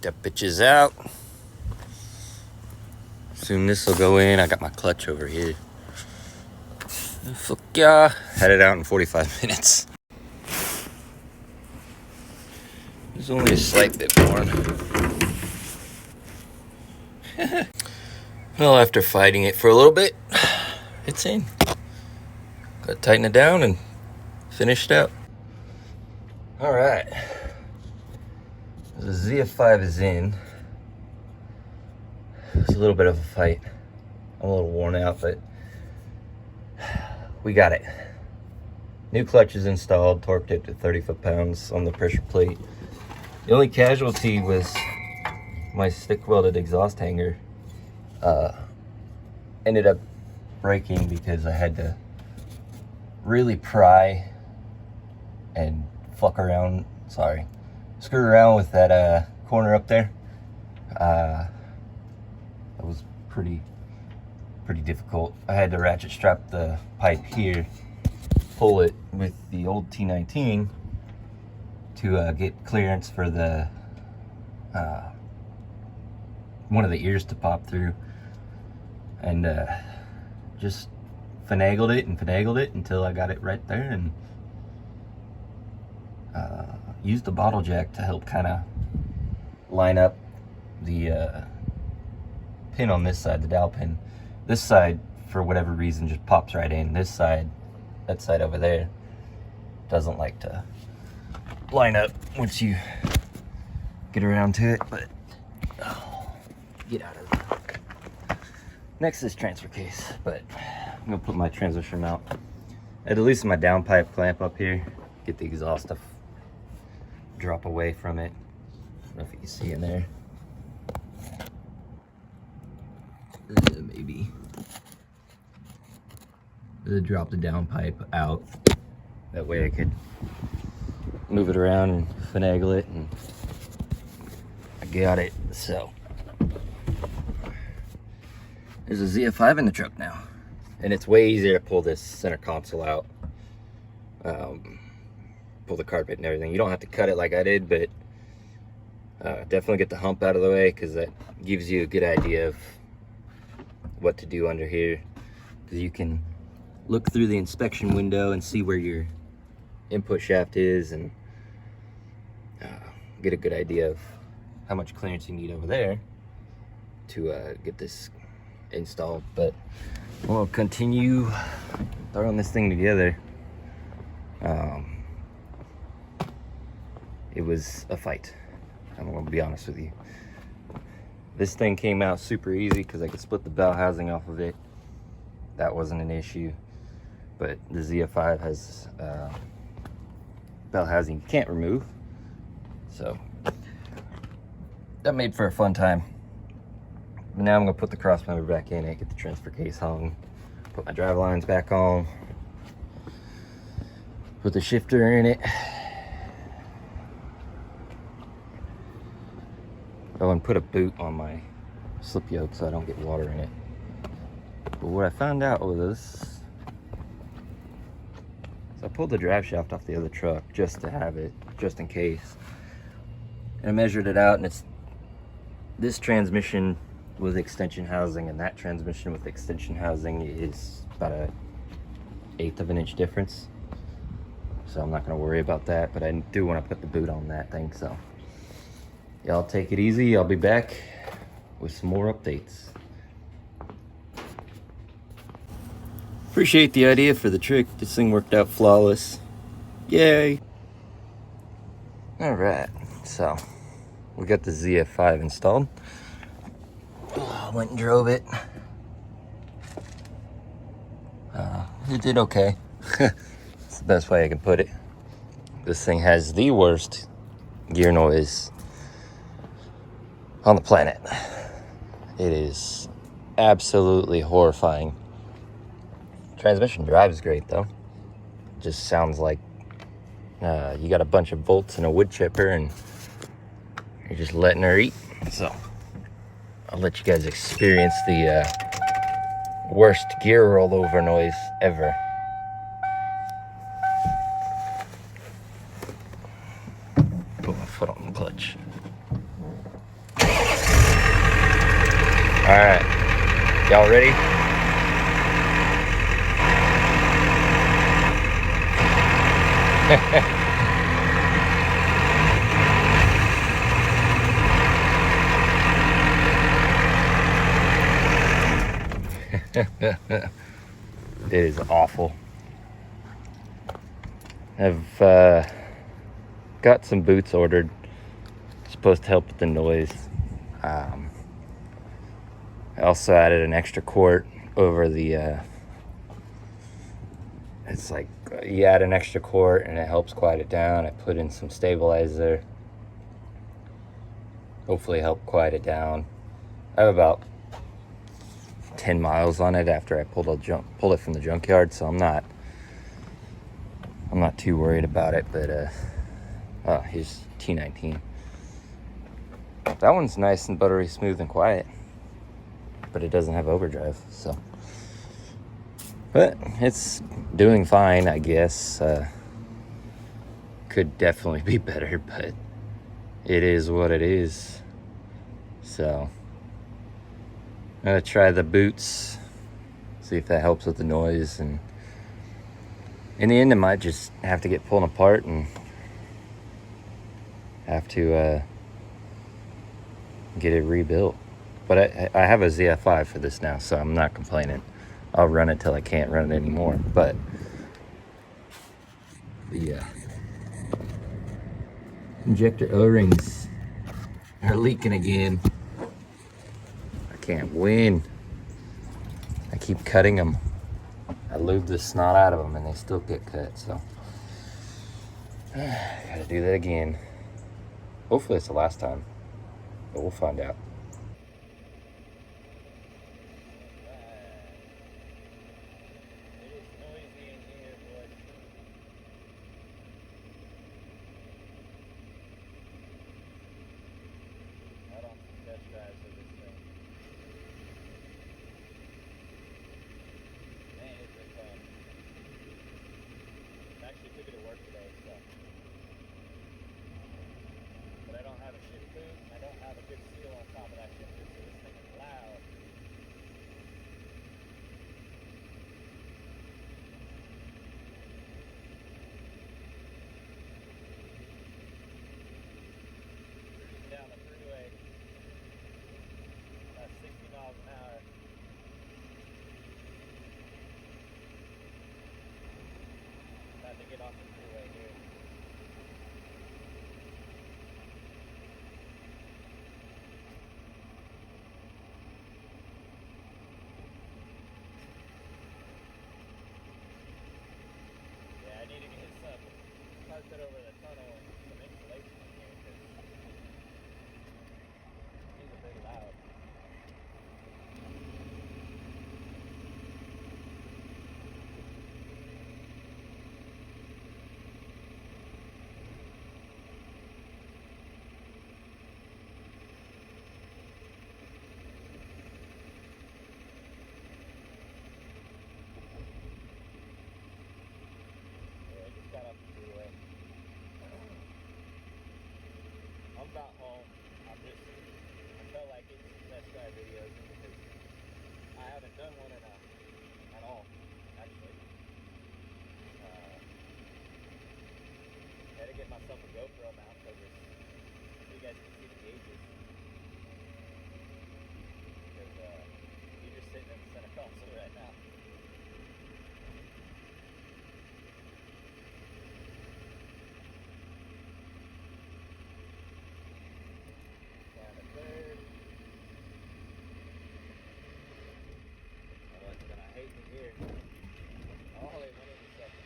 That bitch is out. Soon this will go in. I got my clutch over here. Fuck yeah. Had it out in 45 minutes. There's only a slight bit worn. Well, after fighting it for a little bit, it's in. Gotta tighten it down and finish it out. Alright. The Zf5 is in. It's a little bit of a fight. I'm a little worn out, but we got it. New clutch is installed, torqued it to 30 foot-pounds on the pressure plate. The only casualty was my stick welded exhaust hanger. Ended up breaking because I had to really pry and screw around with that corner up there. That was pretty difficult. I had to ratchet strap the pipe here, pull it with the old T19 to get clearance for the one of the ears to pop through, and just finagled it until I got it right there, and used the bottle jack to help kind of line up the pin on this side, the dowel pin. This side, for whatever reason, just pops right in. This side, that side over there, doesn't like to line up once you get around to it, but get out of there. Next is transfer case, but I'm gonna put my transmission mount. I had to loosen my downpipe clamp up here, get the exhaust stuff drop away from it. I don't know if you can see in there. Maybe. Drop the downpipe out. That way I could move it around and finagle it, and I got it. So there's a Zf5 in the truck now, and it's way easier to pull this center console out, pull the carpet and everything. You don't have to cut it like I did, but definitely get the hump out of the way, because that gives you a good idea of what to do under here, because you can look through the inspection window and see where your input shaft is, and get a good idea of how much clearance you need over there to get this installed. But we'll continue throwing this thing together. It was a fight, I'm gonna be honest with you. This thing came out super easy because I could split the bell housing off of it. That wasn't an issue. But the Zf5 has bell housing you can't remove, so that made for a fun time. But now I'm gonna put the cross member back in it, get the transfer case hung, put my drive lines back on, put the shifter in it. Oh, and put a boot on my slip yoke so I don't get water in it. But what I found out was, so I pulled the drive shaft off the other truck just to have it, just in case. And I measured it out, and it's this transmission with extension housing and that transmission with extension housing is about an 1/8 of an inch difference. So I'm not gonna worry about that, but I do want to put the boot on that thing. So y'all take it easy. I'll be back with some more updates. Appreciate the idea for the trick. This thing worked out flawless. Yay! Alright, so we got the Zf5 installed. Went and drove it. It did okay. It's the best way I can put it. This thing has the worst gear noise on the planet. It is absolutely horrifying. Transmission drives great though. Just sounds like you got a bunch of bolts and a wood chipper and you're just letting her eat. So I'll let you guys experience the worst gear rollover noise ever. Put my foot on the clutch. All right, y'all ready? It is awful. I've got some boots ordered. Supposed to help with the noise. I also added an extra quart over the. It's like you add an extra quart and it helps quiet it down. I put in some stabilizer. Hopefully help quiet it down. I have about 10 miles on it after I pulled it from the junkyard, so I'm not too worried about it. But oh, here's T19. That one's nice and buttery smooth and quiet, but it doesn't have overdrive, so. But it's doing fine, I guess. Could definitely be better, but it is what it is. So I'm gonna try the boots, see if that helps with the noise, and in the end, it might just have to get pulled apart and have to get it rebuilt. But I have a Zf5 for this now, so I'm not complaining. I'll run it till I can't run it anymore. But yeah, injector O-rings are leaking again. I can't win. I keep cutting them. I lube the snot out of them and they still get cut, so gotta do that again. Hopefully it's the last time, but we'll find out. Took it to work today, so. But I don't have a shit boot, and I don't have a good seal on top of that shifter, so this thing is loud. Cruising down the freeway, about 60 miles an hour. About to get off the freeway here. Yeah, I need to get some carpet over the tunnel and some insulation in here because it's a bit loud. Got off the freeway. I'm about home. I felt like getting some test drive videos because I haven't done one at all, actually. I had to get myself a GoPro mount so you guys can see the gauges. Because you're just sitting in the center console right now. Here. I'll hold it one in a second.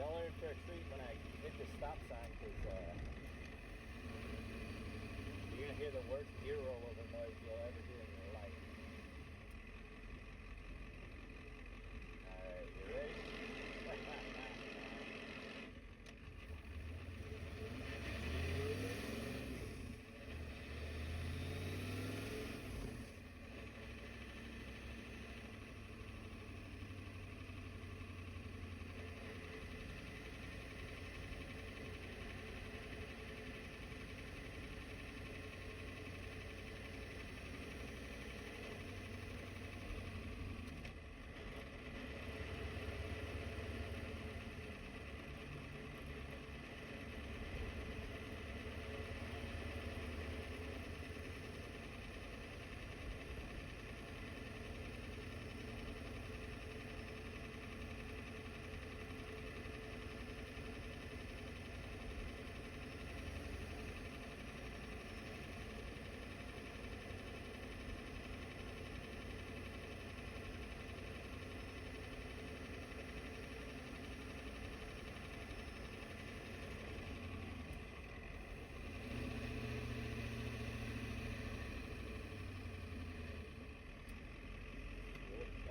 Y'all are in for a treat when I hit the stop sign because You're gonna hear the worst gear rollover noise you'll ever hear in your life. Alright, you ready?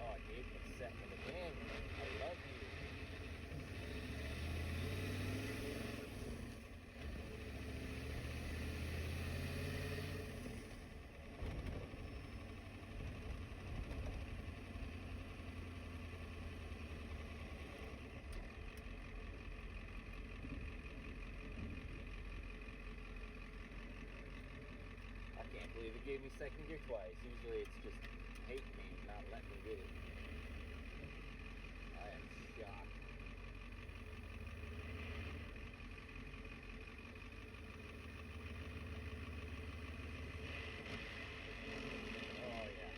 Oh, Dave was setting it again. I love you. I can't believe it gave me second gear twice. Usually it's just hating me, not letting me get it. I am shocked. Oh yeah.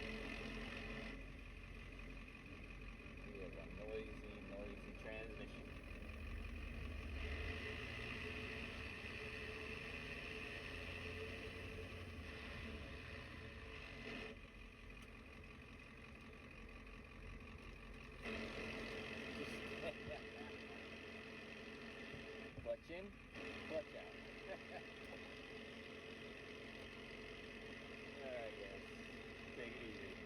We have a noisy transmission. Clutch in, clutch out. Alright guys, take it easy.